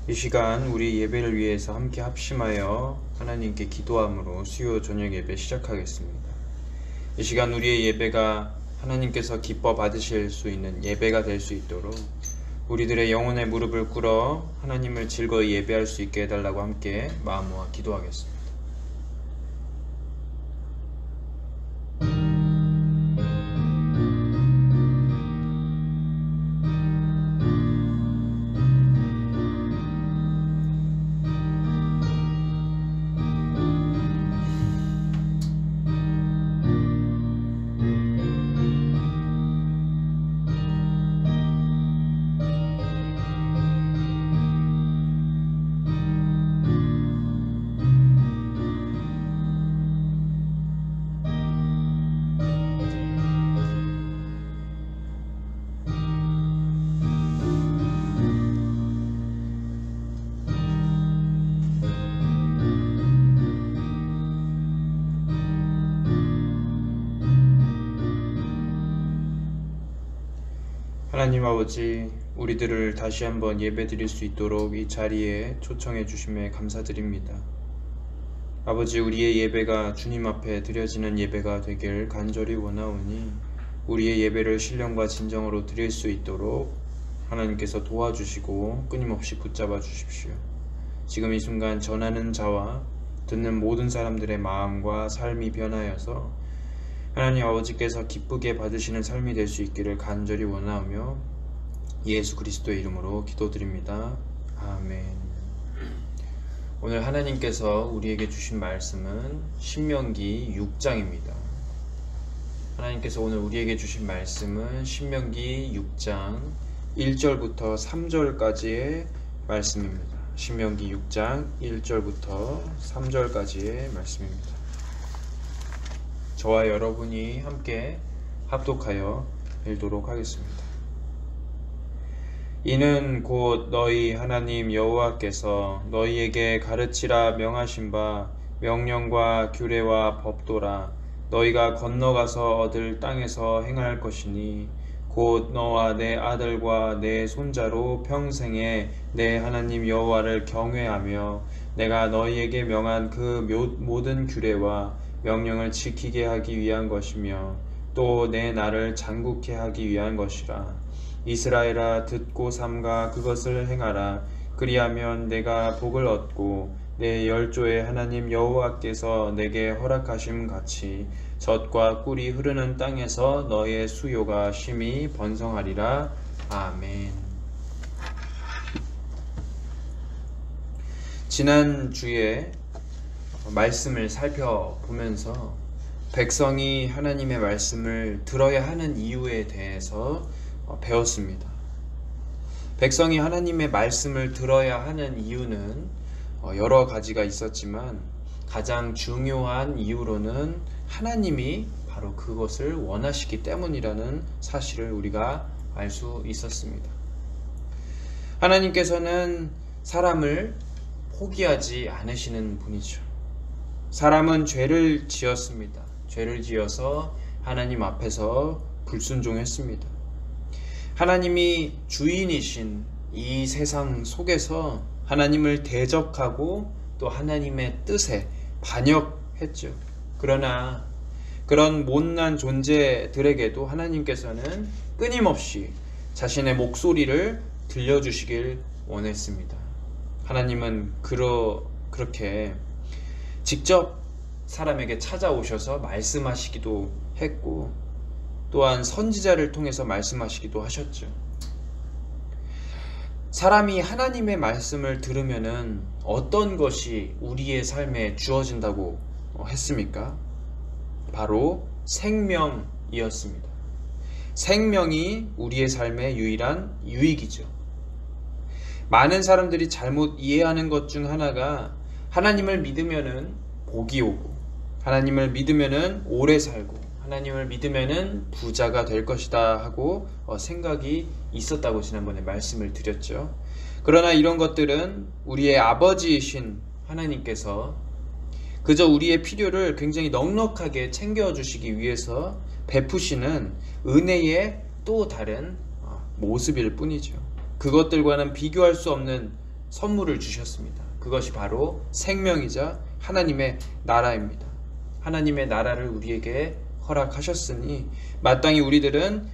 이 시간 우리 예배를 위해서 함께 합심하여 하나님께 기도함으로 수요 저녁 예배 시작하겠습니다. 이 시간 우리의 예배가 하나님께서 기뻐 받으실 수 있는 예배가 될 수 있도록 우리들의 영혼의 무릎을 꿇어 하나님을 즐거이 예배할 수 있게 해달라고 함께 마음 모아 기도하겠습니다. 하나님 아버지, 우리들을 다시 한번 예배드릴 수 있도록 이 자리에 초청해 주심에 감사드립니다. 아버지, 우리의 예배가 주님 앞에 드려지는 예배가 되길 간절히 원하오니 우리의 예배를 신령과 진정으로 드릴 수 있도록 하나님께서 도와주시고 끊임없이 붙잡아 주십시오. 지금 이 순간 전하는 자와 듣는 모든 사람들의 마음과 삶이 변하여서 하나님 아버지께서 기쁘게 받으시는 삶이 될 수 있기를 간절히 원하오며 예수 그리스도의 이름으로 기도드립니다. 아멘. 오늘 하나님께서 우리에게 주신 말씀은 신명기 6장입니다. 하나님께서 오늘 우리에게 주신 말씀은 신명기 6장 1절부터 3절까지의 말씀입니다. 신명기 6장 1절부터 3절까지의 말씀입니다. 저와 여러분이 함께 합독하여 읽도록 하겠습니다. 이는 곧 너희 하나님 여호와께서 너희에게 가르치라 명하신 바 명령과 규례와 법도라. 너희가 건너가서 얻을 땅에서 행할 것이니 곧 너와 내 아들과 내 손자로 평생에 내 하나님 여호와를 경외하며 내가 너희에게 명한 그 모든 규례와 명령을 지키게 하기 위한 것이며 또 내 나를 장국케 하기 위한 것이라. 이스라엘아, 듣고 삼가 그것을 행하라. 그리하면 내가 복을 얻고 내 열조의 하나님 여호와께서 내게 허락하심 같이 젖과 꿀이 흐르는 땅에서 너의 수요가 심히 번성하리라. 아멘. 지난주에 말씀을 살펴보면서 백성이 하나님의 말씀을 들어야 하는 이유에 대해서 배웠습니다. 백성이 하나님의 말씀을 들어야 하는 이유는 여러 가지가 있었지만 가장 중요한 이유로는 하나님이 바로 그것을 원하시기 때문이라는 사실을 우리가 알 수 있었습니다. 하나님께서는 사람을 포기하지 않으시는 분이죠. 사람은 죄를 지었습니다. 죄를 지어서 하나님 앞에서 불순종했습니다. 하나님이 주인이신 이 세상 속에서 하나님을 대적하고 또 하나님의 뜻에 반역했죠. 그러나 그런 못난 존재들에게도 하나님께서는 끊임없이 자신의 목소리를 들려주시길 원했습니다. 하나님은 그렇게 직접 사람에게 찾아오셔서 말씀하시기도 했고 또한 선지자를 통해서 말씀하시기도 하셨죠. 사람이 하나님의 말씀을 들으면은 어떤 것이 우리의 삶에 주어진다고 했습니까? 바로 생명이었습니다. 생명이 우리의 삶의 유일한 유익이죠. 많은 사람들이 잘못 이해하는 것 중 하나가 하나님을 믿으면은 복이 오고 하나님을 믿으면은 오래 살고 하나님을 믿으면은 부자가 될 것이다 하고 생각이 있었다고 지난번에 말씀을 드렸죠. 그러나 이런 것들은 우리의 아버지이신 하나님께서 그저 우리의 필요를 굉장히 넉넉하게 챙겨주시기 위해서 베푸시는 은혜의 또 다른 모습일 뿐이죠. 그것들과는 비교할 수 없는 선물을 주셨습니다. 그것이 바로 생명이자 하나님의 나라입니다. 하나님의 나라를 우리에게 허락하셨으니 마땅히 우리들은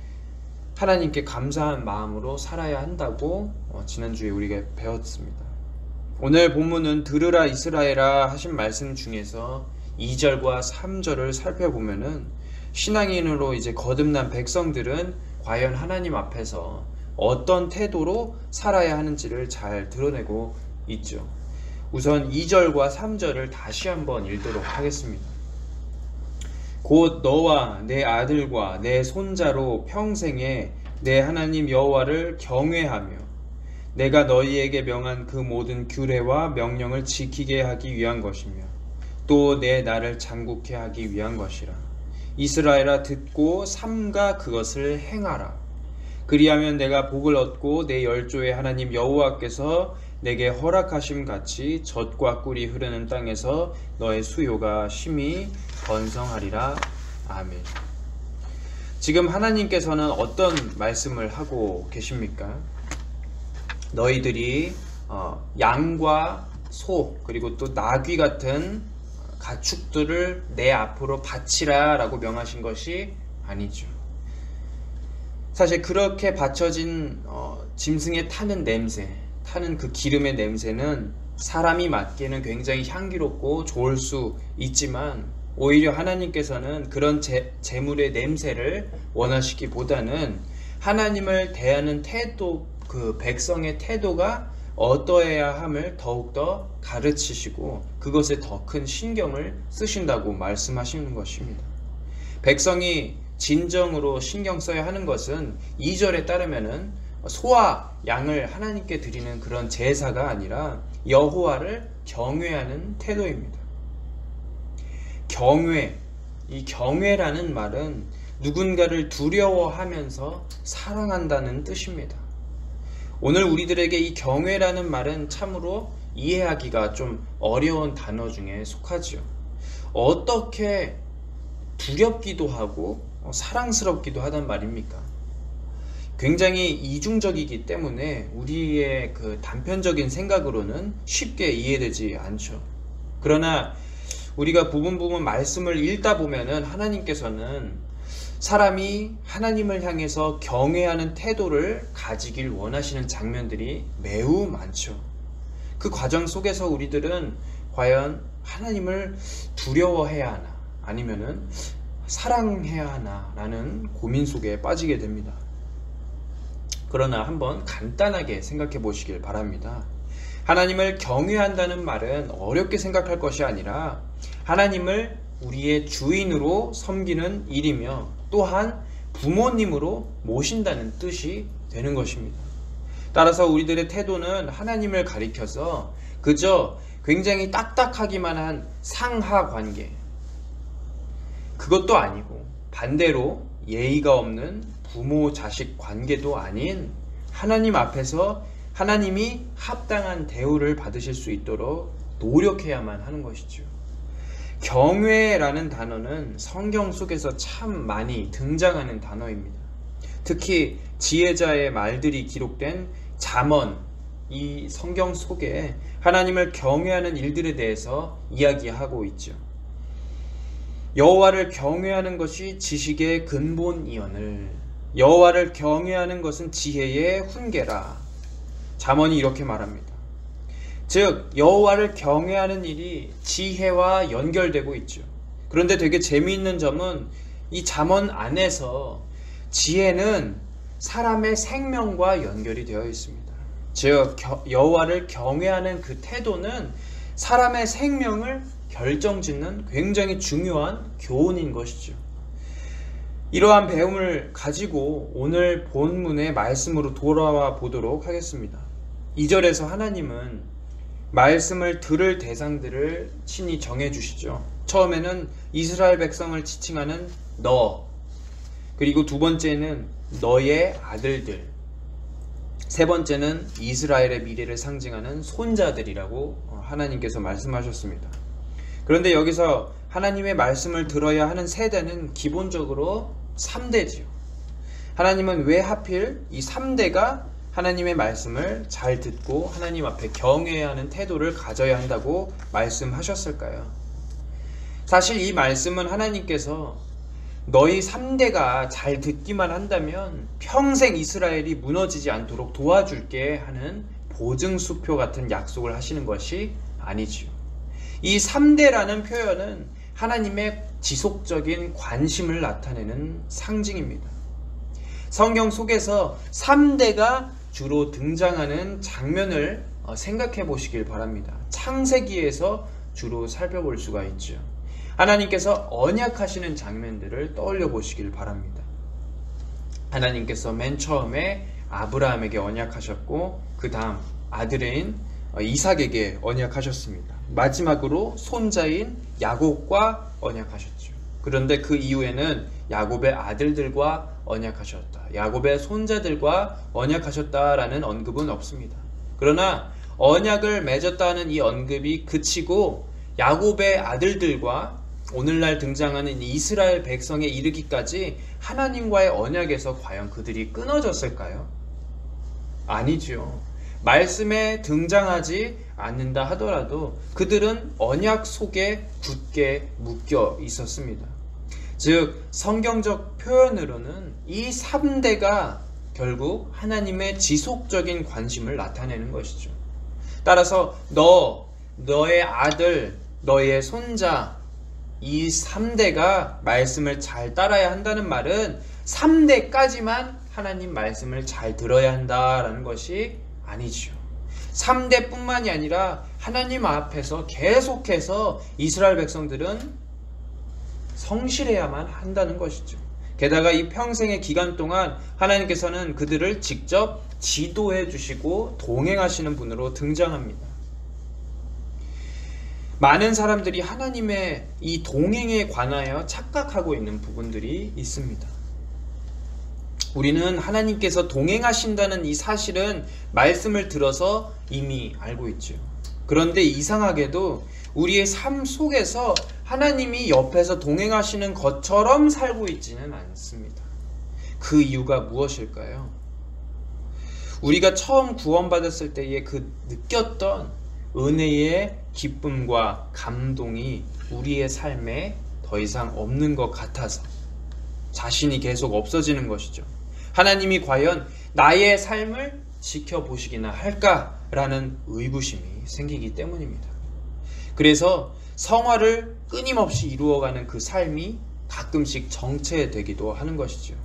하나님께 감사한 마음으로 살아야 한다고 지난주에 우리가 배웠습니다. 오늘 본문은 들으라 이스라엘아 하신 말씀 중에서 2절과 3절을 살펴보면은 신앙인으로 이제 거듭난 백성들은 과연 하나님 앞에서 어떤 태도로 살아야 하는지를 잘 드러내고 있죠. 우선 2절과 3절을 다시 한번 읽도록 하겠습니다. 곧 너와 내 아들과 내 손자로 평생에 내 하나님 여호와를 경외하며 내가 너희에게 명한 그 모든 규례와 명령을 지키게 하기 위한 것이며 또 내 나를 장국케 하기 위한 것이라. 이스라엘아 듣고 삼가 그것을 행하라. 그리하면 내가 복을 얻고 내 열조의 하나님 여호와께서 내게 허락하심 같이 젖과 꿀이 흐르는 땅에서 너의 수요가 심히 번성하리라. 아멘. 지금 하나님께서는 어떤 말씀을 하고 계십니까? 너희들이 양과 소 그리고 또 나귀 같은 가축들을 내 앞으로 바치라 라고 명하신 것이 아니죠. 사실 그렇게 바쳐진 짐승에 타는 냄새, 타는 그 기름의 냄새는 사람이 맡기에는 굉장히 향기롭고 좋을 수 있지만 오히려 하나님께서는 그런 제물의 냄새를 원하시기보다는 하나님을 대하는 태도, 그 백성의 태도가 어떠해야 함을 더욱더 가르치시고 그것에 더 큰 신경을 쓰신다고 말씀하시는 것입니다. 백성이 진정으로 신경 써야 하는 것은 2절에 따르면은 소와 양을 하나님께 드리는 그런 제사가 아니라 여호와를 경외하는 태도입니다. 경외, 이 경외라는 말은 누군가를 두려워하면서 사랑한다는 뜻입니다. 오늘 우리들에게 이 경외라는 말은 참으로 이해하기가 좀 어려운 단어 중에 속하지요. 어떻게 두렵기도 하고 사랑스럽기도 하단 말입니까? 굉장히 이중적이기 때문에 우리의 그 단편적인 생각으로는 쉽게 이해되지 않죠. 그러나 우리가 부분 말씀을 읽다 보면은 하나님께서는 사람이 하나님을 향해서 경외하는 태도를 가지길 원하시는 장면들이 매우 많죠. 그 과정 속에서 우리들은 과연 하나님을 두려워해야 하나 아니면은 사랑해야 하나 라는 고민 속에 빠지게 됩니다. 그러나 한번 간단하게 생각해 보시길 바랍니다. 하나님을 경외한다는 말은 어렵게 생각할 것이 아니라 하나님을 우리의 주인으로 섬기는 일이며 또한 부모님으로 모신다는 뜻이 되는 것입니다. 따라서 우리들의 태도는 하나님을 가리켜서 그저 굉장히 딱딱하기만 한 상하 관계, 그것도 아니고 반대로 예의가 없는 부모 자식 관계도 아닌 하나님 앞에서 하나님이 합당한 대우를 받으실 수 있도록 노력해야만 하는 것이죠. 경외라는 단어는 성경 속에서 참 많이 등장하는 단어입니다. 특히 지혜자의 말들이 기록된 잠언, 이 성경 속에 하나님을 경외하는 일들에 대해서 이야기하고 있죠. 여호와를 경외하는 것이 지식의 근본이오늘 여호와를 경외하는 것은 지혜의 훈계라. 잠언이 이렇게 말합니다. 즉 여호와를 경외하는 일이 지혜와 연결되고 있죠. 그런데 되게 재미있는 점은 이 잠언 안에서 지혜는 사람의 생명과 연결이 되어 있습니다. 즉 여호와를 경외하는 그 태도는 사람의 생명을 결정짓는 굉장히 중요한 교훈인 것이죠. 이러한 배움을 가지고 오늘 본문의 말씀으로 돌아와 보도록 하겠습니다. 2절에서 하나님은 말씀을 들을 대상들을 친히 정해주시죠. 처음에는 이스라엘 백성을 지칭하는 너, 그리고 두 번째는 너의 아들들, 세 번째는 이스라엘의 미래를 상징하는 손자들이라고 하나님께서 말씀하셨습니다. 그런데 여기서 하나님의 말씀을 들어야 하는 세대는 기본적으로 3대지요. 하나님은 왜 하필 이 3대가 하나님의 말씀을 잘 듣고 하나님 앞에 경외해야 하는 태도를 가져야 한다고 말씀하셨을까요? 사실 이 말씀은 하나님께서 너희 3대가 잘 듣기만 한다면 평생 이스라엘이 무너지지 않도록 도와줄게 하는 보증수표 같은 약속을 하시는 것이 아니지요. 이 3대라는 표현은 하나님의 지속적인 관심을 나타내는 상징입니다. 성경 속에서 3대가 주로 등장하는 장면을 생각해 보시길 바랍니다. 창세기에서 주로 살펴볼 수가 있죠. 하나님께서 언약하시는 장면들을 떠올려 보시길 바랍니다. 하나님께서 맨 처음에 아브라함에게 언약하셨고 그 다음 아들인 이삭에게 언약하셨습니다. 마지막으로 손자인 야곱과 언약하셨죠. 그런데 그 이후에는 야곱의 아들들과 언약하셨다, 야곱의 손자들과 언약하셨다라는 언급은 없습니다. 그러나 언약을 맺었다는 이 언급이 그치고 야곱의 아들들과 오늘날 등장하는 이스라엘 백성에 이르기까지 하나님과의 언약에서 과연 그들이 끊어졌을까요? 아니죠. 말씀에 등장하지 않는다 하더라도 그들은 언약 속에 굳게 묶여 있었습니다. 즉 성경적 표현으로는 이 3대가 결국 하나님의 지속적인 관심을 나타내는 것이죠. 따라서 너의 아들, 너의 손자, 이 3대가 말씀을 잘 따라야 한다는 말은 3대까지만 하나님 말씀을 잘 들어야 한다라는 것이 아니죠. 3대뿐만이 아니라 하나님 앞에서 계속해서 이스라엘 백성들은 성실해야만 한다는 것이죠. 게다가 이 평생의 기간 동안 하나님께서는 그들을 직접 지도해 주시고 동행하시는 분으로 등장합니다. 많은 사람들이 하나님의 이 동행에 관하여 착각하고 있는 부분들이 있습니다. 우리는 하나님께서 동행하신다는 이 사실은 말씀을 들어서 이미 알고 있죠. 그런데 이상하게도 우리의 삶 속에서 하나님이 옆에서 동행하시는 것처럼 살고 있지는 않습니다. 그 이유가 무엇일까요? 우리가 처음 구원받았을 때의 그 느꼈던 은혜의 기쁨과 감동이 우리의 삶에 더 이상 없는 것 같아서 자신이 계속 없어지는 것이죠. 하나님이 과연 나의 삶을 지켜보시기나 할까라는 의구심이 생기기 때문입니다. 그래서 성화를 끊임없이 이루어가는 그 삶이 가끔씩 정체되기도 하는 것이죠.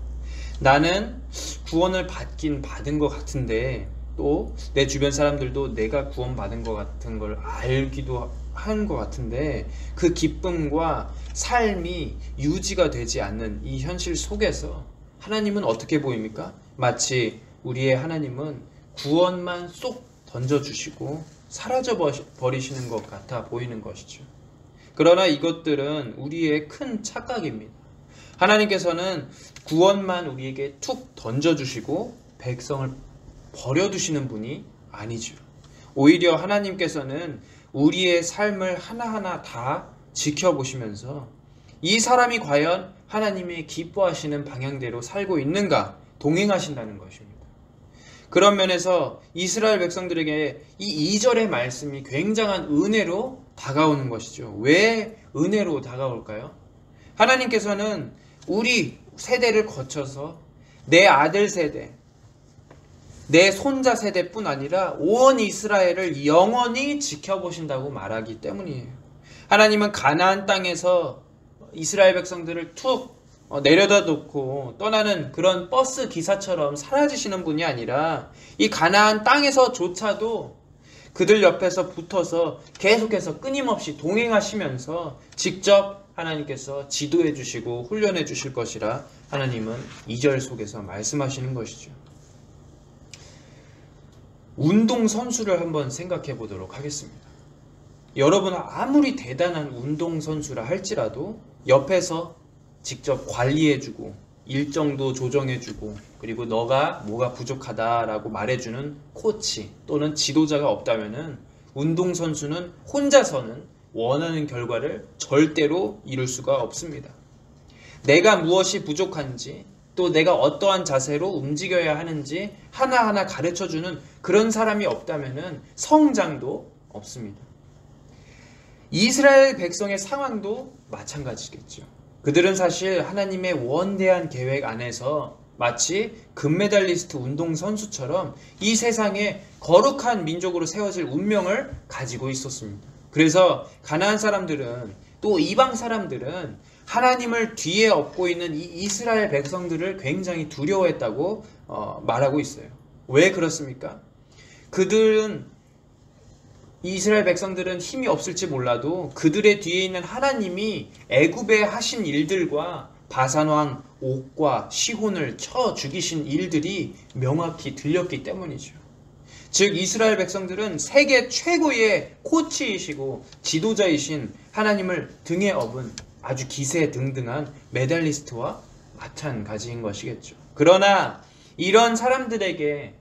나는 구원을 받긴 받은 것 같은데 또 내 주변 사람들도 내가 구원받은 것 같은 걸 알기도 한 것 같은데 그 기쁨과 삶이 유지가 되지 않는 이 현실 속에서 하나님은 어떻게 보입니까? 마치 우리의 하나님은 구원만 쏙 던져주시고 사라져 버리시는 것 같아 보이는 것이죠. 그러나 이것들은 우리의 큰 착각입니다. 하나님께서는 구원만 우리에게 툭 던져주시고 백성을 버려두시는 분이 아니죠. 오히려 하나님께서는 우리의 삶을 하나하나 다 지켜보시면서 이 사람이 과연 하나님이 기뻐하시는 방향대로 살고 있는가 동행하신다는 것입니다. 그런 면에서 이스라엘 백성들에게 이 2절의 말씀이 굉장한 은혜로 다가오는 것이죠. 왜 은혜로 다가올까요? 하나님께서는 우리 세대를 거쳐서 내 아들 세대, 내 손자 세대뿐 아니라 온 이스라엘을 영원히 지켜보신다고 말하기 때문이에요. 하나님은 가나안 땅에서 이스라엘 백성들을 툭 내려다 놓고 떠나는 그런 버스 기사처럼 사라지시는 분이 아니라 이 가나안 땅에서조차도 그들 옆에서 붙어서 계속해서 끊임없이 동행하시면서 직접 하나님께서 지도해 주시고 훈련해 주실 것이라 하나님은 2절 속에서 말씀하시는 것이죠. 운동선수를 한번 생각해 보도록 하겠습니다. 여러분은 아무리 대단한 운동선수라 할지라도 옆에서 직접 관리해주고 일정도 조정해주고 그리고 너가 뭐가 부족하다라고 말해주는 코치 또는 지도자가 없다면은 운동선수는 혼자서는 원하는 결과를 절대로 이룰 수가 없습니다. 내가 무엇이 부족한지 또 내가 어떠한 자세로 움직여야 하는지 하나하나 가르쳐주는 그런 사람이 없다면 성장도 없습니다. 이스라엘 백성의 상황도 마찬가지겠죠. 그들은 사실 하나님의 원대한 계획 안에서 마치 금메달리스트 운동선수처럼 이 세상에 거룩한 민족으로 세워질 운명을 가지고 있었습니다. 그래서 가나안 사람들은 또 이방 사람들은 하나님을 뒤에 업고 있는 이 이스라엘 백성들을 굉장히 두려워했다고 말하고 있어요. 왜 그렇습니까? 이스라엘 백성들은 힘이 없을지 몰라도 그들의 뒤에 있는 하나님이 애굽에 하신 일들과 바산왕 옥과 시혼을 쳐 죽이신 일들이 명확히 들렸기 때문이죠. 즉 이스라엘 백성들은 세계 최고의 코치이시고 지도자이신 하나님을 등에 업은 아주 기세등등한 메달리스트와 마찬가지인 것이겠죠. 그러나 이런 사람들에게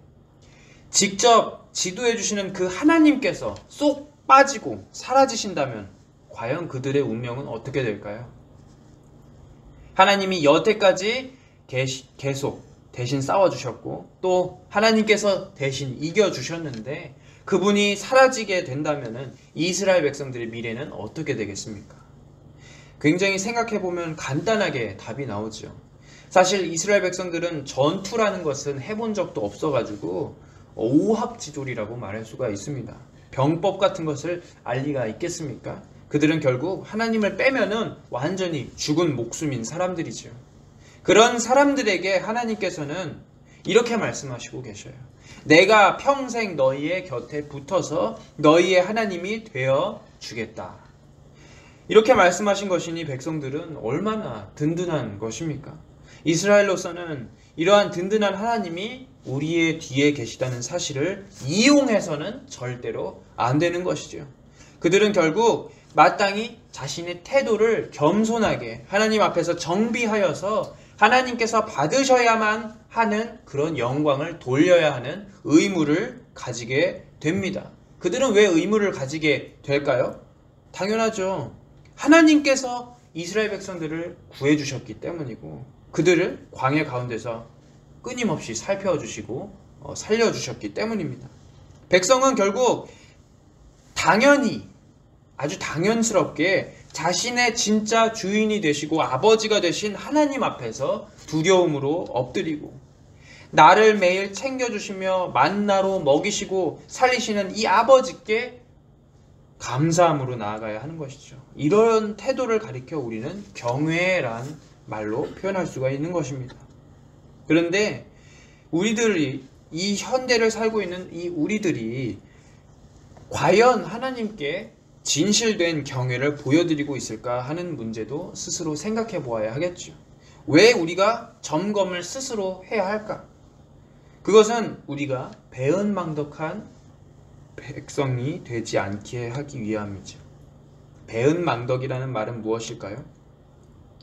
직접 지도해 주시는 그 하나님께서 쏙 빠지고 사라지신다면 과연 그들의 운명은 어떻게 될까요? 하나님이 여태까지 계속 대신 싸워주셨고 또 하나님께서 대신 이겨주셨는데 그분이 사라지게 된다면 이스라엘 백성들의 미래는 어떻게 되겠습니까? 굉장히 생각해보면 간단하게 답이 나오죠. 사실 이스라엘 백성들은 전투라는 것은 해본 적도 없어가지고 오합지졸이라고 말할 수가 있습니다. 병법 같은 것을 알 리가 있겠습니까? 그들은 결국 하나님을 빼면은 완전히 죽은 목숨인 사람들이죠. 그런 사람들에게 하나님께서는 이렇게 말씀하시고 계셔요. 내가 평생 너희의 곁에 붙어서 너희의 하나님이 되어 주겠다. 이렇게 말씀하신 것이니 백성들은 얼마나 든든한 것입니까? 이스라엘로서는 이러한 든든한 하나님이 우리의 뒤에 계시다는 사실을 이용해서는 절대로 안 되는 것이죠. 그들은 결국 마땅히 자신의 태도를 겸손하게 하나님 앞에서 정비하여서 하나님께서 받으셔야만 하는 그런 영광을 돌려야 하는 의무를 가지게 됩니다. 그들은 왜 의무를 가지게 될까요? 당연하죠. 하나님께서 이스라엘 백성들을 구해주셨기 때문이고 그들을 광야 가운데서 끊임없이 살펴주시고 살려주셨기 때문입니다. 백성은 결국 당연히 아주 당연스럽게 자신의 진짜 주인이 되시고 아버지가 되신 하나님 앞에서 두려움으로 엎드리고 나를 매일 챙겨주시며 만나로 먹이시고 살리시는 이 아버지께 감사함으로 나아가야 하는 것이죠. 이런 태도를 가리켜 우리는 경외란 말로 표현할 수가 있는 것입니다. 그런데 우리들이 이 현대를 살고 있는 이 우리들이 과연 하나님께 진실된 경외를 보여드리고 있을까 하는 문제도 스스로 생각해 보아야 하겠죠. 왜 우리가 점검을 스스로 해야 할까? 그것은 우리가 배은망덕한 백성이 되지 않게 하기 위함이죠. 배은망덕이라는 말은 무엇일까요?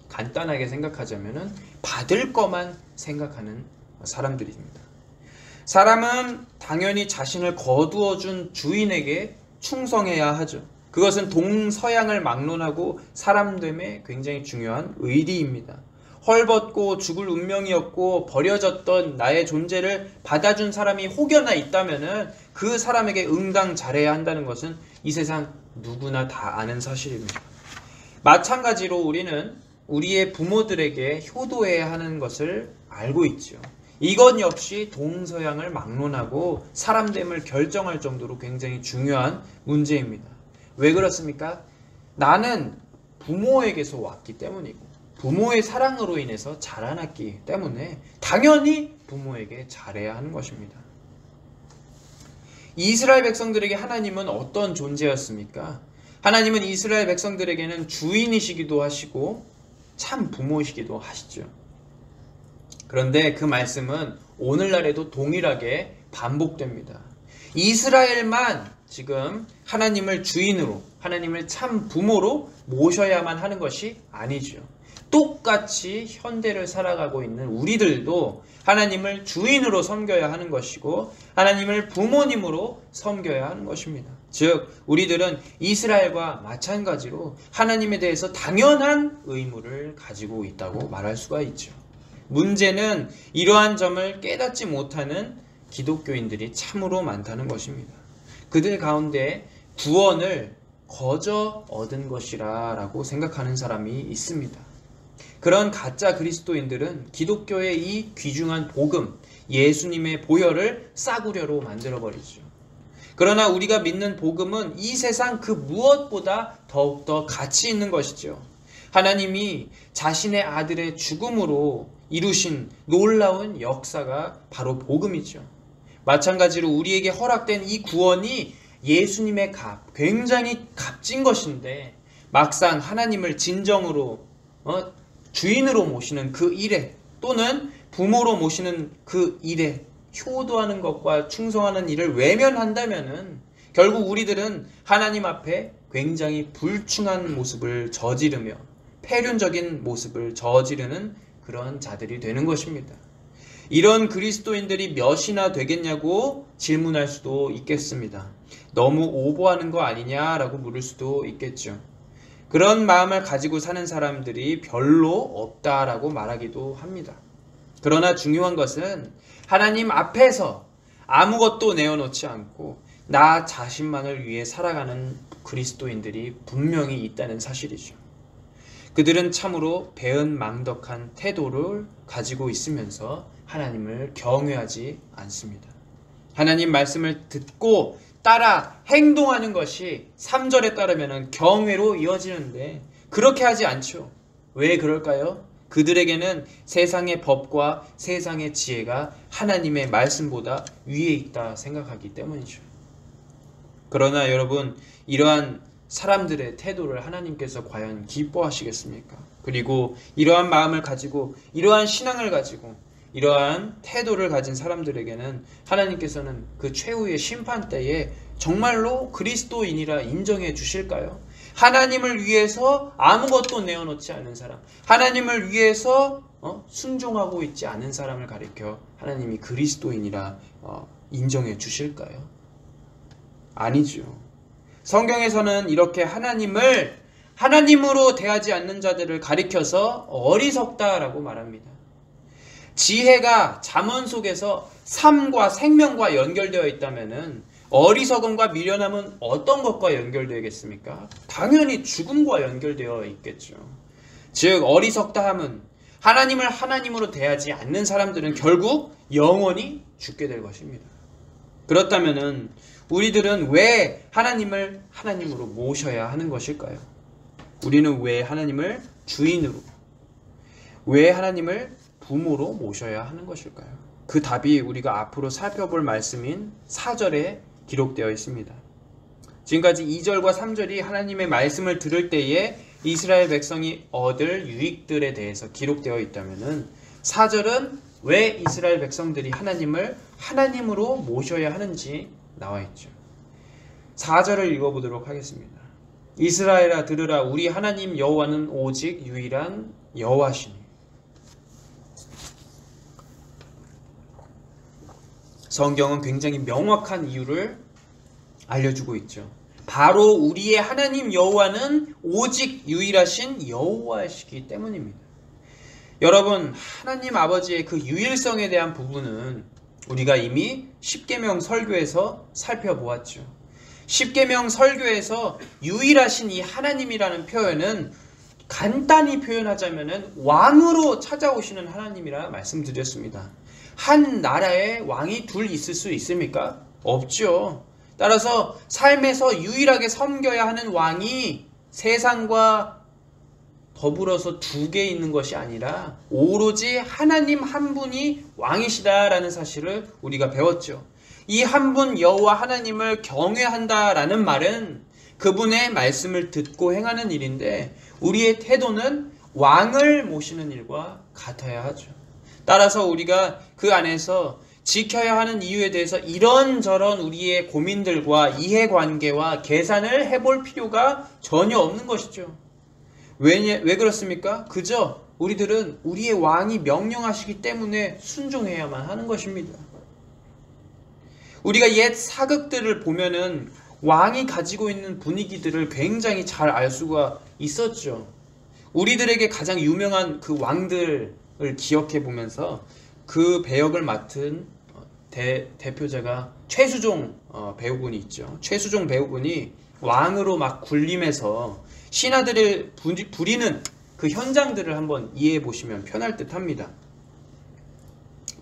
간단하게 생각하자면 받을 것만 생각하는 사람들입니다. 사람은 당연히 자신을 거두어 준 주인에게 충성해야 하죠. 그것은 동서양을 막론하고 사람됨에 굉장히 중요한 의리입니다. 헐벗고 죽을 운명이었고 버려졌던 나의 존재를 받아준 사람이 혹여나 있다면 그 사람에게 응당 잘해야 한다는 것은 이 세상 누구나 다 아는 사실입니다. 마찬가지로 우리는 우리의 부모들에게 효도해야 하는 것을 알고 있죠. 이것 역시 동서양을 막론하고 사람됨을 결정할 정도로 굉장히 중요한 문제입니다. 왜 그렇습니까? 나는 부모에게서 왔기 때문이고 부모의 사랑으로 인해서 자라났기 때문에 당연히 부모에게 잘해야 하는 것입니다. 이스라엘 백성들에게 하나님은 어떤 존재였습니까? 하나님은 이스라엘 백성들에게는 주인이시기도 하시고 참 부모이시기도 하시죠. 그런데 그 말씀은 오늘날에도 동일하게 반복됩니다. 이스라엘만 지금 하나님을 주인으로, 하나님을 참 부모로 모셔야만 하는 것이 아니죠. 똑같이 현대를 살아가고 있는 우리들도 하나님을 주인으로 섬겨야 하는 것이고 하나님을 부모님으로 섬겨야 하는 것입니다. 즉 우리들은 이스라엘과 마찬가지로 하나님에 대해서 당연한 의무를 가지고 있다고 말할 수가 있죠. 문제는 이러한 점을 깨닫지 못하는 기독교인들이 참으로 많다는 것입니다. 그들 가운데 구원을 거저 얻은 것이라 라고 생각하는 사람이 있습니다. 그런 가짜 그리스도인들은 기독교의 이 귀중한 복음, 예수님의 보혈을 싸구려로 만들어버리죠. 그러나 우리가 믿는 복음은 이 세상 그 무엇보다 더욱더 가치 있는 것이죠. 하나님이 자신의 아들의 죽음으로 이루신 놀라운 역사가 바로 복음이죠. 마찬가지로 우리에게 허락된 이 구원이 예수님의 굉장히 값진 것인데 막상 하나님을 진정으로 주인으로 모시는 그 일에 또는 부모로 모시는 그 일에 효도하는 것과 충성하는 일을 외면한다면은 결국 우리들은 하나님 앞에 굉장히 불충한 모습을 저지르며 폐륜적인 모습을 저지르는 그런 자들이 되는 것입니다. 이런 그리스도인들이 몇이나 되겠냐고 질문할 수도 있겠습니다. 너무 오버하는 거 아니냐라고 물을 수도 있겠죠. 그런 마음을 가지고 사는 사람들이 별로 없다라고 말하기도 합니다. 그러나 중요한 것은 하나님 앞에서 아무것도 내어놓지 않고 나 자신만을 위해 살아가는 그리스도인들이 분명히 있다는 사실이죠. 그들은 참으로 배은망덕한 태도를 가지고 있으면서 하나님을 경외하지 않습니다. 하나님 말씀을 듣고 따라 행동하는 것이 3절에 따르면 경외로 이어지는데 그렇게 하지 않죠. 왜 그럴까요? 그들에게는 세상의 법과 세상의 지혜가 하나님의 말씀보다 위에 있다 생각하기 때문이죠. 그러나 여러분, 이러한 사람들의 태도를 하나님께서 과연 기뻐하시겠습니까? 그리고 이러한 마음을 가지고 이러한 신앙을 가지고 이러한 태도를 가진 사람들에게는 하나님께서는 그 최후의 심판 때에 정말로 그리스도인이라 인정해 주실까요? 하나님을 위해서 아무것도 내어놓지 않은 사람, 하나님을 위해서 순종하고 있지 않은 사람을 가리켜 하나님이 그리스도인이라 인정해 주실까요? 아니죠. 성경에서는 이렇게 하나님을 하나님으로 대하지 않는 자들을 가리켜서 어리석다라고 말합니다. 지혜가 잠언 속에서 삶과 생명과 연결되어 있다면은 어리석음과 미련함은 어떤 것과 연결되겠습니까? 당연히 죽음과 연결되어 있겠죠. 즉 어리석다 함은 하나님을 하나님으로 대하지 않는 사람들은 결국 영원히 죽게 될 것입니다. 그렇다면은 우리들은 왜 하나님을 하나님으로 모셔야 하는 것일까요? 우리는 왜 하나님을 주인으로, 왜 하나님을 부모로 모셔야 하는 것일까요? 그 답이 우리가 앞으로 살펴볼 말씀인 4절에 기록되어 있습니다. 지금까지 2절과 3절이 하나님의 말씀을 들을 때에 이스라엘 백성이 얻을 유익들에 대해서 기록되어 있다면은 4절은 왜 이스라엘 백성들이 하나님을 하나님으로 모셔야 하는지 나와 있죠. 4절을 읽어보도록 하겠습니다. 이스라엘아 들으라, 우리 하나님 여호와는 오직 유일한 여호와시니. 성경은 굉장히 명확한 이유를 알려주고 있죠. 바로 우리의 하나님 여호와는 오직 유일하신 여호와시기 때문입니다. 여러분, 하나님 아버지의 그 유일성에 대한 부분은 우리가 이미 십계명 설교에서 살펴보았죠. 십계명 설교에서 유일하신 이 하나님이라는 표현은 간단히 표현하자면 왕으로 찾아오시는 하나님이라 말씀드렸습니다. 한 나라에 왕이 둘 있을 수 있습니까? 없죠. 따라서 삶에서 유일하게 섬겨야 하는 왕이 세상과 더불어서 두 개 있는 것이 아니라 오로지 하나님 한 분이 왕이시다라는 사실을 우리가 배웠죠. 이 한 분 여호와 하나님을 경외한다라는 말은 그분의 말씀을 듣고 행하는 일인데 우리의 태도는 왕을 모시는 일과 같아야 하죠. 따라서 우리가 그 안에서 지켜야 하는 이유에 대해서 이런저런 우리의 고민들과 이해관계와 계산을 해볼 필요가 전혀 없는 것이죠. 왜 그렇습니까? 그저 우리들은 우리의 왕이 명령하시기 때문에 순종해야만 하는 것입니다. 우리가 옛 사극들을 보면은 왕이 가지고 있는 분위기들을 굉장히 잘 알 수가 있었죠. 우리들에게 가장 유명한 그 왕들 기억해 보면서 그 배역을 맡은 대표자가 최수종 배우군이 있죠. 최수종 배우군이 왕으로 막 군림해서 신하들을 부리는 그 현장들을 한번 이해해 보시면 편할 듯 합니다.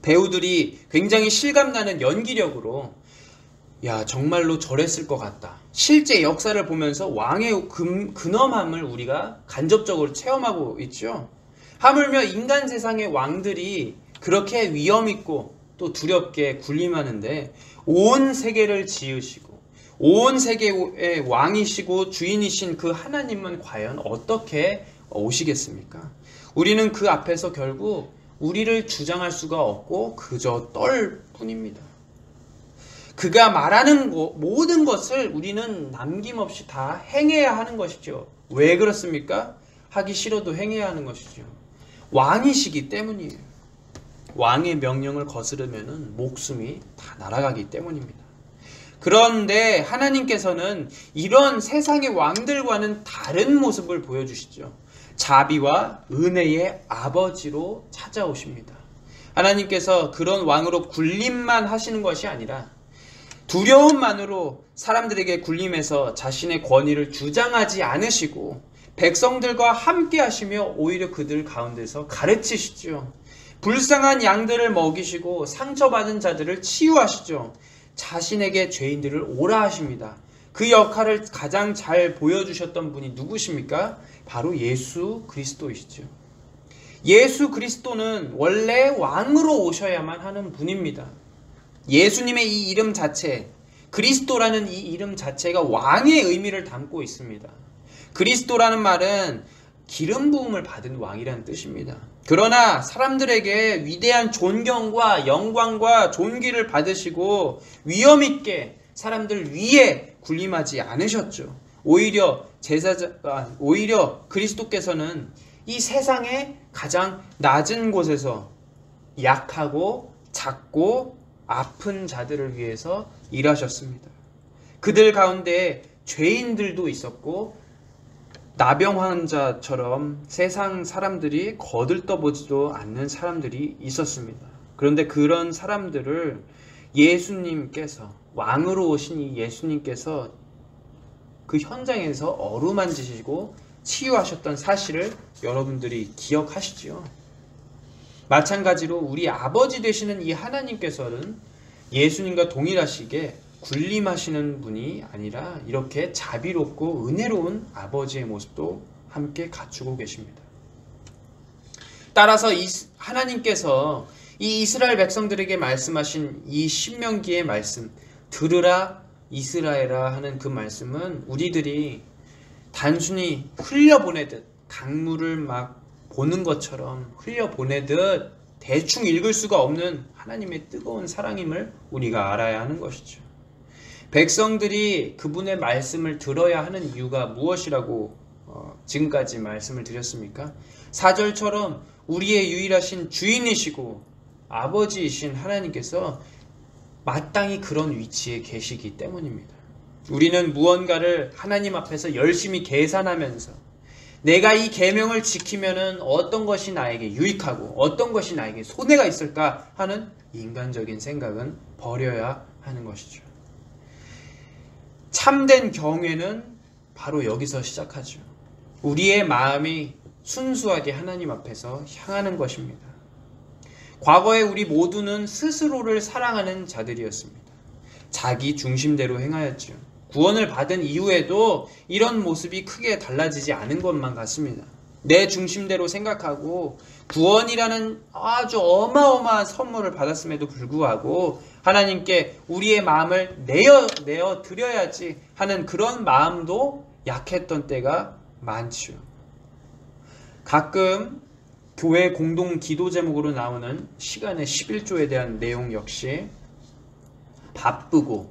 배우들이 굉장히 실감나는 연기력으로 야, 정말로 저랬을 것 같다. 실제 역사를 보면서 왕의 근엄함을 우리가 간접적으로 체험하고 있죠. 하물며 인간 세상의 왕들이 그렇게 위엄있고 또 두렵게 군림하는데 온 세계를 지으시고 온 세계의 왕이시고 주인이신 그 하나님은 과연 어떻게 오시겠습니까? 우리는 그 앞에서 결국 우리를 주장할 수가 없고 그저 떨 뿐입니다. 그가 말하는 모든 것을 우리는 남김없이 다 행해야 하는 것이죠. 왜 그렇습니까? 하기 싫어도 행해야 하는 것이죠. 왕이시기 때문이에요. 왕의 명령을 거스르면 목숨이 다 날아가기 때문입니다. 그런데 하나님께서는 이런 세상의 왕들과는 다른 모습을 보여주시죠. 자비와 은혜의 아버지로 찾아오십니다. 하나님께서 그런 왕으로 군림만 하시는 것이 아니라 두려움만으로 사람들에게 군림해서 자신의 권위를 주장하지 않으시고 백성들과 함께 하시며 오히려 그들 가운데서 가르치시죠. 불쌍한 양들을 먹이시고 상처받은 자들을 치유하시죠. 자신에게 죄인들을 오라 하십니다. 그 역할을 가장 잘 보여주셨던 분이 누구십니까? 바로 예수 그리스도이시죠. 예수 그리스도는 원래 왕으로 오셔야만 하는 분입니다. 예수님의 이 이름 자체, 그리스도라는 이 이름 자체가 왕의 의미를 담고 있습니다. 그리스도라는 말은 기름 부음을 받은 왕이라는 뜻입니다. 그러나 사람들에게 위대한 존경과 영광과 존귀를 받으시고 위엄 있게 사람들 위에 군림하지 않으셨죠. 오히려 그리스도께서는 이 세상의 가장 낮은 곳에서 약하고 작고 아픈 자들을 위해서 일하셨습니다. 그들 가운데 죄인들도 있었고 나병 환자처럼 세상 사람들이 거들떠보지도 않는 사람들이 있었습니다. 그런데 그런 사람들을 예수님께서, 왕으로 오신 이 예수님께서 그 현장에서 어루만지시고 치유하셨던 사실을 여러분들이 기억하시지요. 마찬가지로 우리 아버지 되시는 이 하나님께서는 예수님과 동일하시게 군림하시는 분이 아니라 이렇게 자비롭고 은혜로운 아버지의 모습도 함께 갖추고 계십니다. 따라서 하나님께서 이 이스라엘 백성들에게 말씀하신 이 신명기의 말씀, 들으라 이스라엘아 하는 그 말씀은 우리들이 단순히 흘려보내듯 강물을 막 보는 것처럼 흘려보내듯 대충 읽을 수가 없는 하나님의 뜨거운 사랑임을 우리가 알아야 하는 것이죠. 백성들이 그분의 말씀을 들어야 하는 이유가 무엇이라고 지금까지 말씀을 드렸습니까? 4절처럼 우리의 유일하신 주인이시고 아버지이신 하나님께서 마땅히 그런 위치에 계시기 때문입니다. 우리는 무언가를 하나님 앞에서 열심히 계산하면서 내가 이 계명을 지키면은 어떤 것이 나에게 유익하고 어떤 것이 나에게 손해가 있을까 하는 인간적인 생각은 버려야 하는 것이죠. 참된 경외는 바로 여기서 시작하죠. 우리의 마음이 순수하게 하나님 앞에서 향하는 것입니다. 과거에 우리 모두는 스스로를 사랑하는 자들이었습니다. 자기 중심대로 행하였죠. 구원을 받은 이후에도 이런 모습이 크게 달라지지 않은 것만 같습니다. 내 중심대로 생각하고 구원이라는 아주 어마어마한 선물을 받았음에도 불구하고 하나님께 우리의 마음을 내어 드려야지 하는 그런 마음도 약했던 때가 많죠. 가끔 교회 공동 기도 제목으로 나오는 시간의 11조에 대한 내용 역시 바쁘고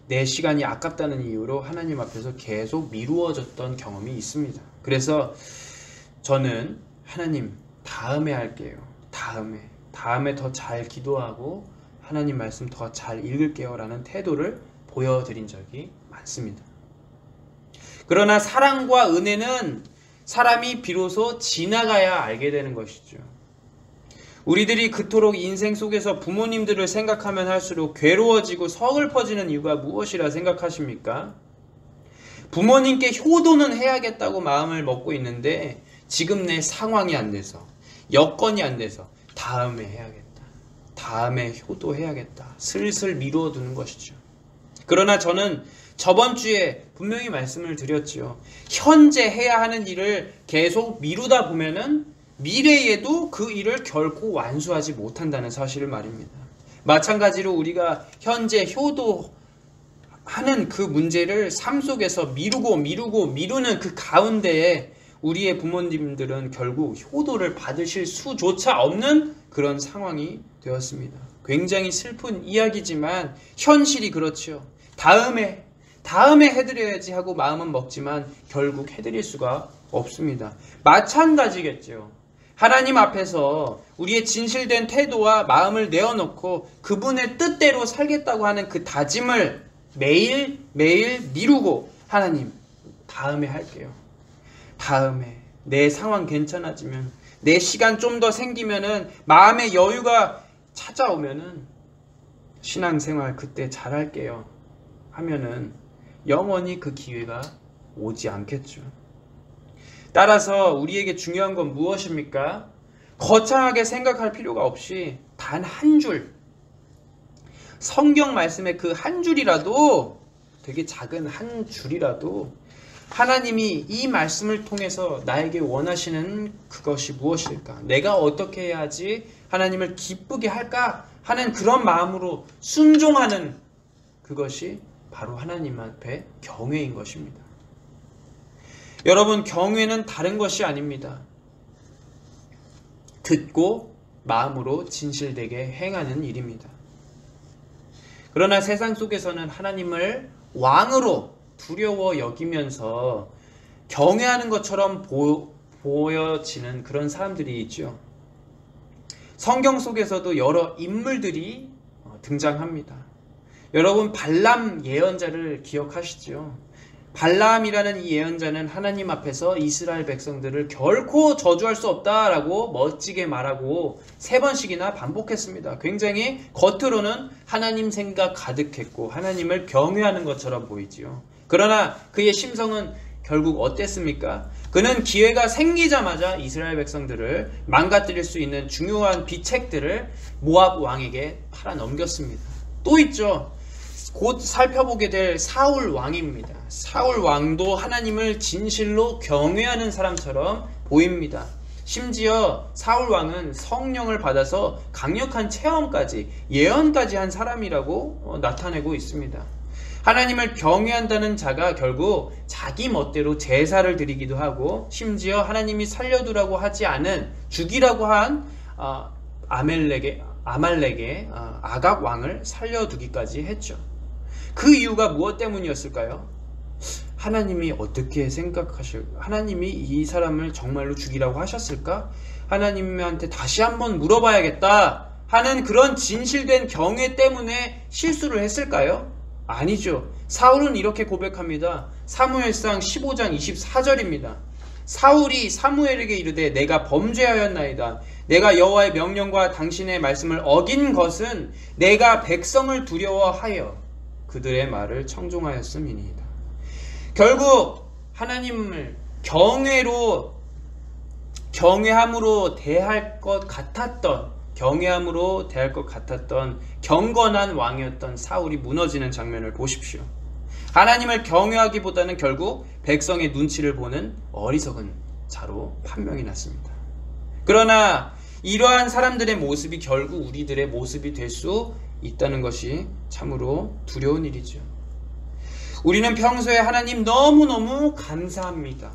내 시간이 아깝다는 이유로 하나님 앞에서 계속 미루어졌던 경험이 있습니다. 그래서 저는 하나님 다음에 할게요. 다음에 더 잘 기도하고 하나님 말씀 더 잘 읽을게요 라는 태도를 보여드린 적이 많습니다. 그러나 사랑과 은혜는 사람이 비로소 지나가야 알게 되는 것이죠. 우리들이 그토록 인생 속에서 부모님들을 생각하면 할수록 괴로워지고 서글퍼지는 이유가 무엇이라 생각하십니까? 부모님께 효도는 해야겠다고 마음을 먹고 있는데 지금 내 상황이 안 돼서, 여건이 안 돼서 다음에 해야겠다, 다음에 효도해야겠다, 슬슬 미루어 두는 것이죠. 그러나 저는 저번 주에 분명히 말씀을 드렸지요. 현재 해야 하는 일을 계속 미루다 보면은 미래에도 그 일을 결코 완수하지 못한다는 사실을 말입니다. 마찬가지로 우리가 현재 효도하는 그 문제를 삶 속에서 미루는 그 가운데에 우리의 부모님들은 결국 효도를 받으실 수조차 없는 그런 상황이 되었습니다. 굉장히 슬픈 이야기지만 현실이 그렇죠. 다음에 해드려야지 하고 마음은 먹지만 결국 해드릴 수가 없습니다. 마찬가지겠죠. 하나님 앞에서 우리의 진실된 태도와 마음을 내어놓고 그분의 뜻대로 살겠다고 하는 그 다짐을 매일매일 미루고, 하나님 다음에 할게요, 다음에 내 상황 괜찮아지면, 내 시간 좀 더 생기면은, 마음의 여유가 찾아오면은 신앙생활 그때 잘할게요 하면은 영원히 그 기회가 오지 않겠죠. 따라서 우리에게 중요한 건 무엇입니까? 거창하게 생각할 필요가 없이 단 한 줄, 성경 말씀의 그 한 줄이라도, 되게 작은 한 줄이라도 하나님이 이 말씀을 통해서 나에게 원하시는 그것이 무엇일까? 내가 어떻게 해야지 하나님을 기쁘게 할까? 하는 그런 마음으로 순종하는 그것이 바로 하나님 앞에 경외인 것입니다. 여러분, 경외는 다른 것이 아닙니다. 듣고 마음으로 진실되게 행하는 일입니다. 그러나 세상 속에서는 하나님을 왕으로 두려워 여기면서 경외하는 것처럼 보여지는 그런 사람들이 있죠. 성경 속에서도 여러 인물들이 등장합니다. 여러분, 발람 예언자를 기억하시죠? 발람이라는 이 예언자는 하나님 앞에서 이스라엘 백성들을 결코 저주할 수 없다라고 멋지게 말하고 3번씩이나 반복했습니다. 굉장히 겉으로는 하나님 생각 가득했고 하나님을 경외하는 것처럼 보이지요. 그러나 그의 심성은 결국 어땠습니까? 그는 기회가 생기자마자 이스라엘 백성들을 망가뜨릴 수 있는 중요한 비책들을 모압 왕에게 팔아넘겼습니다. 또 있죠. 곧 살펴보게 될 사울 왕입니다. 사울 왕도 하나님을 진실로 경외하는 사람처럼 보입니다. 심지어 사울 왕은 성령을 받아서 강력한 체험까지, 예언까지 한 사람이라고 나타내고 있습니다. 하나님을 경외한다는 자가 결국 자기 멋대로 제사를 드리기도 하고, 심지어 하나님이 살려두라고 하지 않은, 죽이라고 한 아말렉의 아각 왕을 살려두기까지 했죠. 그 이유가 무엇 때문이었을까요? 하나님이 어떻게 하나님이 이 사람을 정말로 죽이라고 하셨을까? 하나님한테 다시 한번 물어봐야겠다 하는 그런 진실된 경외 때문에 실수를 했을까요? 아니죠. 사울은 이렇게 고백합니다. 사무엘상 15장 24절입니다. 사울이 사무엘에게 이르되 내가 범죄하였나이다. 내가 여호와의 명령과 당신의 말씀을 어긴 것은 내가 백성을 두려워하여 그들의 말을 청종하였음이니이다. 결국 하나님을 경외함으로 대할 것 같았던 경건한 왕이었던 사울이 무너지는 장면을 보십시오. 하나님을 경외하기보다는 결국 백성의 눈치를 보는 어리석은 자로 판명이 났습니다. 그러나 이러한 사람들의 모습이 결국 우리들의 모습이 될 수 있다는 것이 참으로 두려운 일이죠. 우리는 평소에 하나님 너무너무 감사합니다.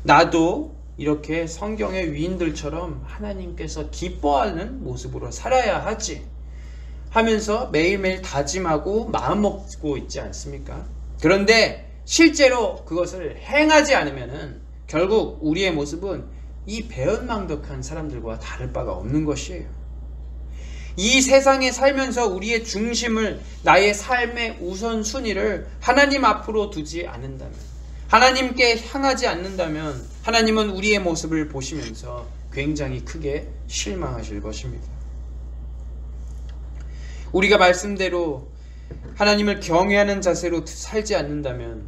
나도 이렇게 성경의 위인들처럼 하나님께서 기뻐하는 모습으로 살아야 하지 하면서 매일매일 다짐하고 마음먹고 있지 않습니까? 그런데 실제로 그것을 행하지 않으면 결국 우리의 모습은 이 배은망덕한 사람들과 다를 바가 없는 것이에요. 이 세상에 살면서 우리의 중심을, 나의 삶의 우선순위를 하나님 앞으로 두지 않는다면, 하나님께 향하지 않는다면, 하나님은 우리의 모습을 보시면서 굉장히 크게 실망하실 것입니다. 우리가 말씀대로 하나님을 경외하는 자세로 살지 않는다면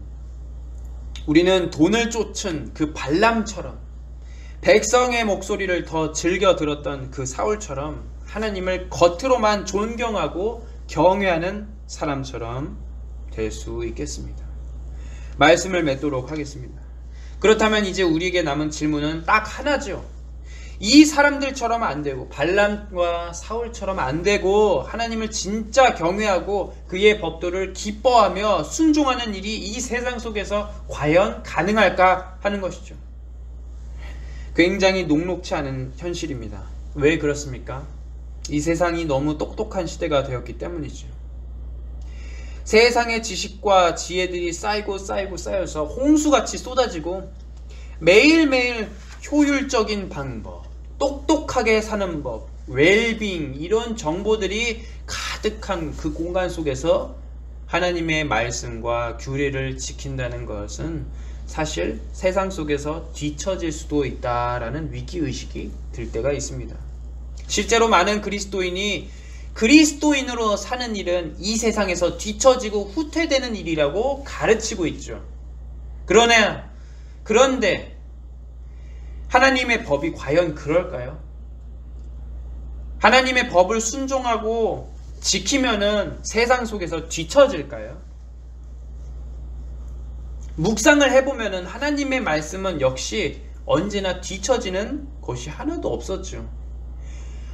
우리는 돈을 쫓은 그 발람처럼, 백성의 목소리를 더 즐겨 들었던 그 사울처럼 하나님을 겉으로만 존경하고 경외하는 사람처럼 될 수 있겠습니다. 말씀을 맺도록 하겠습니다. 그렇다면 이제 우리에게 남은 질문은 딱 하나죠. 이 사람들처럼 안 되고, 발람과 사울처럼 안 되고, 하나님을 진짜 경외하고 그의 법도를 기뻐하며 순종하는 일이 이 세상 속에서 과연 가능할까 하는 것이죠. 굉장히 녹록치 않은 현실입니다. 왜 그렇습니까? 이 세상이 너무 똑똑한 시대가 되었기 때문이죠. 세상의 지식과 지혜들이 쌓여서 홍수같이 쏟아지고, 매일매일 효율적인 방법, 똑똑하게 사는 법, 웰빙, 이런 정보들이 가득한 그 공간 속에서 하나님의 말씀과 규례를 지킨다는 것은 사실 세상 속에서 뒤처질 수도 있다라는 위기의식이 들 때가 있습니다. 실제로 많은 그리스도인이 그리스도인으로 사는 일은 이 세상에서 뒤처지고 후퇴되는 일이라고 가르치고 있죠. 그런데 하나님의 법이 과연 그럴까요? 하나님의 법을 순종하고 지키면은 세상 속에서 뒤처질까요? 묵상을 해보면은 하나님의 말씀은 역시 언제나 뒤처지는 것이 하나도 없었죠.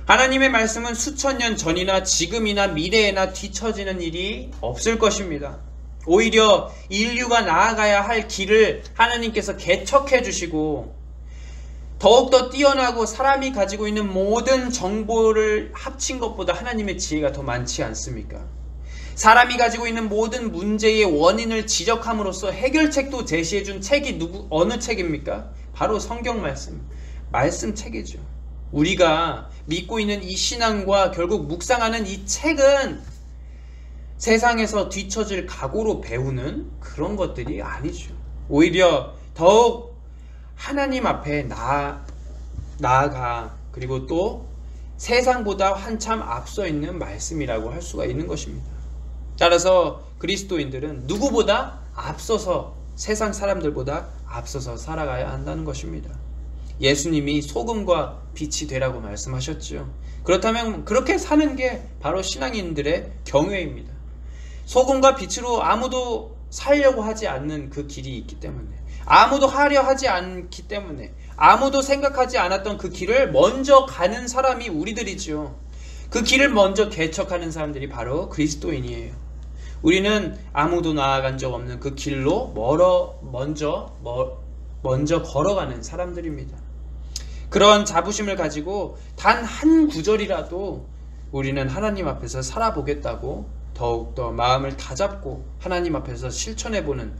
하나님의 말씀은 수천 년 전이나 지금이나 미래에나 뒤처지는 일이 없을 것입니다. 오히려 인류가 나아가야 할 길을 하나님께서 개척해 주시고, 더욱더 뛰어나고 사람이 가지고 있는 모든 정보를 합친 것보다 하나님의 지혜가 더 많지 않습니까? 사람이 가지고 있는 모든 문제의 원인을 지적함으로써 해결책도 제시해준 책이 어느 책입니까? 바로 성경 말씀 책이죠. 우리가 믿고 있는 이 신앙과 결국 묵상하는 이 책은 세상에서 뒤처질 각오로 배우는 그런 것들이 아니죠. 오히려 더욱 하나님 앞에 나아가, 그리고 또 세상보다 한참 앞서 있는 말씀이라고 할 수가 있는 것입니다. 따라서 그리스도인들은 누구보다 앞서서, 세상 사람들보다 앞서서 살아가야 한다는 것입니다. 예수님이 소금과 빛이 되라고 말씀하셨죠. 그렇다면 그렇게 사는 게 바로 신앙인들의 경외입니다. 소금과 빛으로 아무도 살려고 하지 않는 그 길이 있기 때문에, 아무도 하려 하지 않기 때문에, 아무도 생각하지 않았던 그 길을 먼저 가는 사람이 우리들이지요. 그 길을 먼저 개척하는 사람들이 바로 그리스도인이에요. 우리는 아무도 나아간 적 없는 그 길로 먼저 걸어가는 사람들입니다. 그런 자부심을 가지고 단 한 구절이라도 우리는 하나님 앞에서 살아보겠다고 더욱더 마음을 다잡고 하나님 앞에서 실천해보는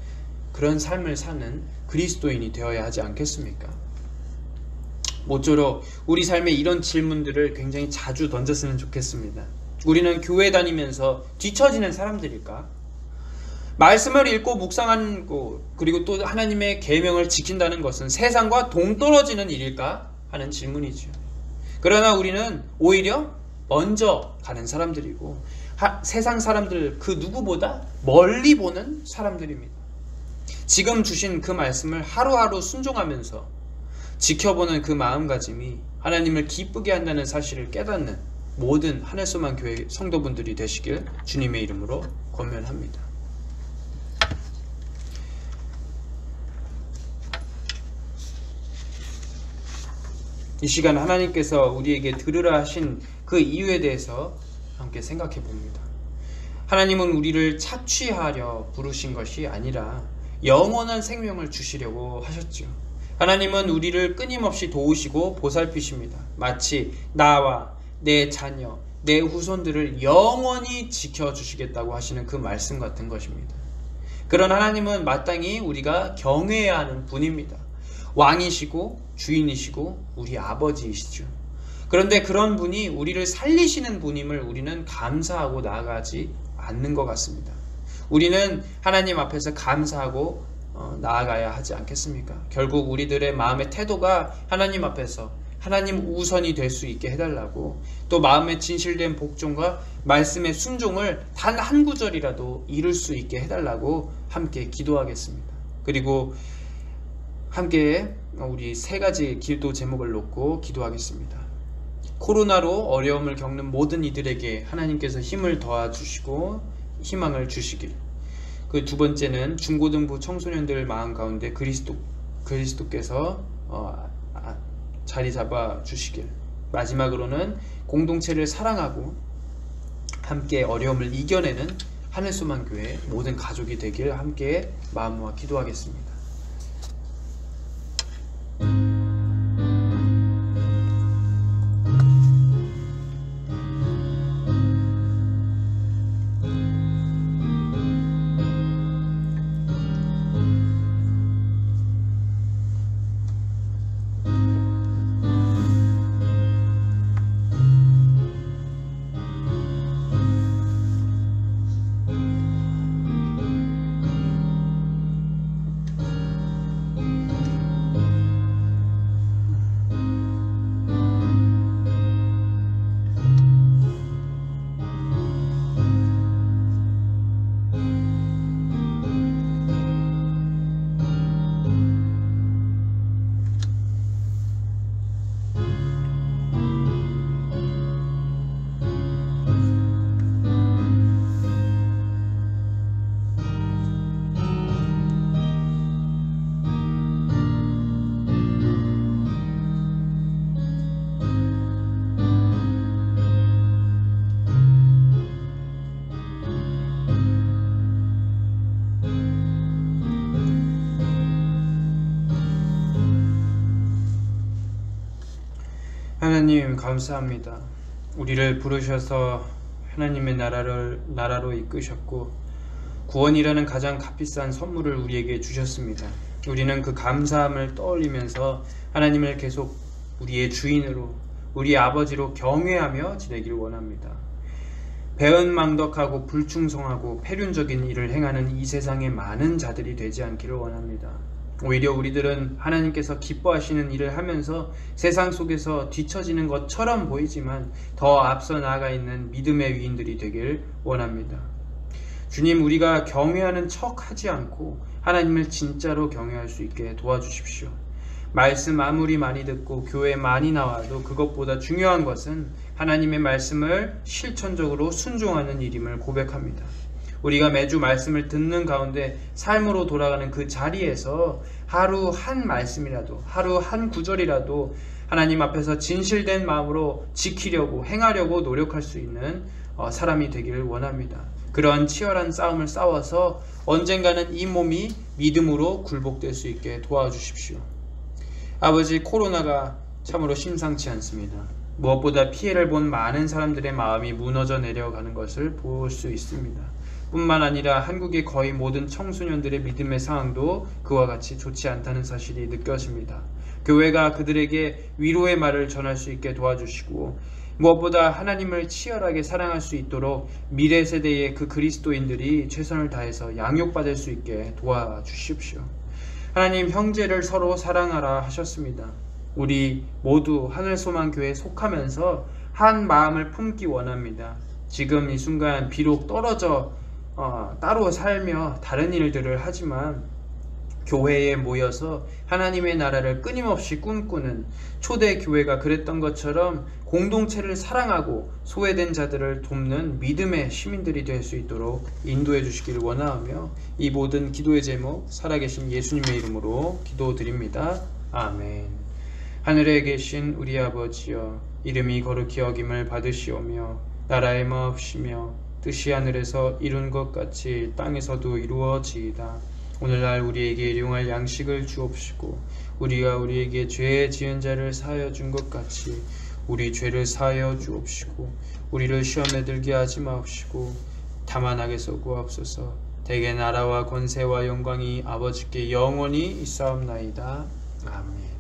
그런 삶을 사는 그리스도인이 되어야 하지 않겠습니까? 모쪼록 우리 삶에 이런 질문들을 굉장히 자주 던졌으면 좋겠습니다. 우리는 교회 다니면서 뒤처지는 사람들일까? 말씀을 읽고 묵상하고 그리고 또 하나님의 계명을 지킨다는 것은 세상과 동떨어지는 일일까 하는 질문이죠. 그러나 우리는 오히려 먼저 가는 사람들이고, 세상 사람들 그 누구보다 멀리 보는 사람들입니다. 지금 주신 그 말씀을 하루하루 순종하면서 지켜보는 그 마음가짐이 하나님을 기쁘게 한다는 사실을 깨닫는 모든 하늘소망 교회 성도분들이 되시길 주님의 이름으로 권면합니다. 이 시간 하나님께서 우리에게 들으라 하신 그 이유에 대해서 함께 생각해 봅니다. 하나님은 우리를 착취하려 부르신 것이 아니라 영원한 생명을 주시려고 하셨죠. 하나님은 우리를 끊임없이 도우시고 보살피십니다. 마치 나와 내 자녀, 내 후손들을 영원히 지켜주시겠다고 하시는 그 말씀 같은 것입니다. 그런 하나님은 마땅히 우리가 경외해야 하는 분입니다. 왕이시고 주인이시고 우리 아버지이시죠. 그런데 그런 분이 우리를 살리시는 분임을 우리는 감사하고 나아가지 않는 것 같습니다. 우리는 하나님 앞에서 감사하고 나아가야 하지 않겠습니까? 결국 우리들의 마음의 태도가 하나님 앞에서 하나님 우선이 될 수 있게 해달라고, 또 마음의 진실된 복종과 말씀의 순종을 단 한 구절이라도 이룰 수 있게 해달라고 함께 기도하겠습니다. 그리고 함께 우리 세 가지 기도 제목을 놓고 기도하겠습니다. 코로나로 어려움을 겪는 모든 이들에게 하나님께서 힘을 더해주시고 희망을 주시길. 그 두 번째는 중고등부 청소년들 마음 가운데 그리스도께서 자리 잡아 주시길. 마지막으로는 공동체를 사랑하고 함께 어려움을 이겨내는 하늘소망교회 모든 가족이 되길 함께 마음 모아 기도하겠습니다. 하나님 감사합니다. 우리를 부르셔서 하나님의 나라로 이끄셨고 구원이라는 가장 값비싼 선물을 우리에게 주셨습니다. 우리는 그 감사함을 떠올리면서 하나님을 계속 우리의 주인으로, 우리의 아버지로 경외하며 지내기를 원합니다. 배은망덕하고 불충성하고 패륜적인 일을 행하는 이 세상의 많은 자들이 되지 않기를 원합니다. 오히려 우리들은 하나님께서 기뻐하시는 일을 하면서 세상 속에서 뒤처지는 것처럼 보이지만 더 앞서 나아가 있는 믿음의 위인들이 되길 원합니다. 주님, 우리가 경외하는 척 하지 않고 하나님을 진짜로 경외할 수 있게 도와주십시오. 말씀 아무리 많이 듣고 교회 많이 나와도 그것보다 중요한 것은 하나님의 말씀을 실천적으로 순종하는 일임을 고백합니다. 우리가 매주 말씀을 듣는 가운데 삶으로 돌아가는 그 자리에서 하루 한 말씀이라도, 하루 한 구절이라도 하나님 앞에서 진실된 마음으로 지키려고, 행하려고 노력할 수 있는 사람이 되기를 원합니다. 그런 치열한 싸움을 싸워서 언젠가는 이 몸이 믿음으로 굴복될 수 있게 도와주십시오. 아버지, 코로나가 참으로 심상치 않습니다. 무엇보다 피해를 본 많은 사람들의 마음이 무너져 내려가는 것을 볼 수 있습니다. 뿐만 아니라 한국의 거의 모든 청소년들의 믿음의 상황도 그와 같이 좋지 않다는 사실이 느껴집니다. 교회가 그들에게 위로의 말을 전할 수 있게 도와주시고 무엇보다 하나님을 치열하게 사랑할 수 있도록 미래 세대의 그 그리스도인들이 최선을 다해서 양육받을 수 있게 도와주십시오. 하나님, 형제를 서로 사랑하라 하셨습니다. 우리 모두 하늘소망교회에 속하면서 한 마음을 품기 원합니다. 지금 이 순간 비록 떨어져 따로 살며 다른 일들을 하지만 교회에 모여서 하나님의 나라를 끊임없이 꿈꾸는 초대 교회가 그랬던 것처럼 공동체를 사랑하고 소외된 자들을 돕는 믿음의 시민들이 될 수 있도록 인도해 주시기를 원하며 이 모든 기도의 제목 살아계신 예수님의 이름으로 기도드립니다. 아멘. 하늘에 계신 우리 아버지여, 이름이 거룩히 여김을 받으시오며 나라의 마옵시며 뜻이 하늘에서 이룬 것 같이 땅에서도 이루어지이다. 오늘날 우리에게 일용할 양식을 주옵시고 우리가 우리에게 죄 지은 자를 사하여 준 것 같이 우리 죄를 사하여 주옵시고 우리를 시험에 들게 하지 마옵시고 다만 악에서 구하옵소서. 대개 나라와 권세와 영광이 아버지께 영원히 있사옵나이다. 아멘.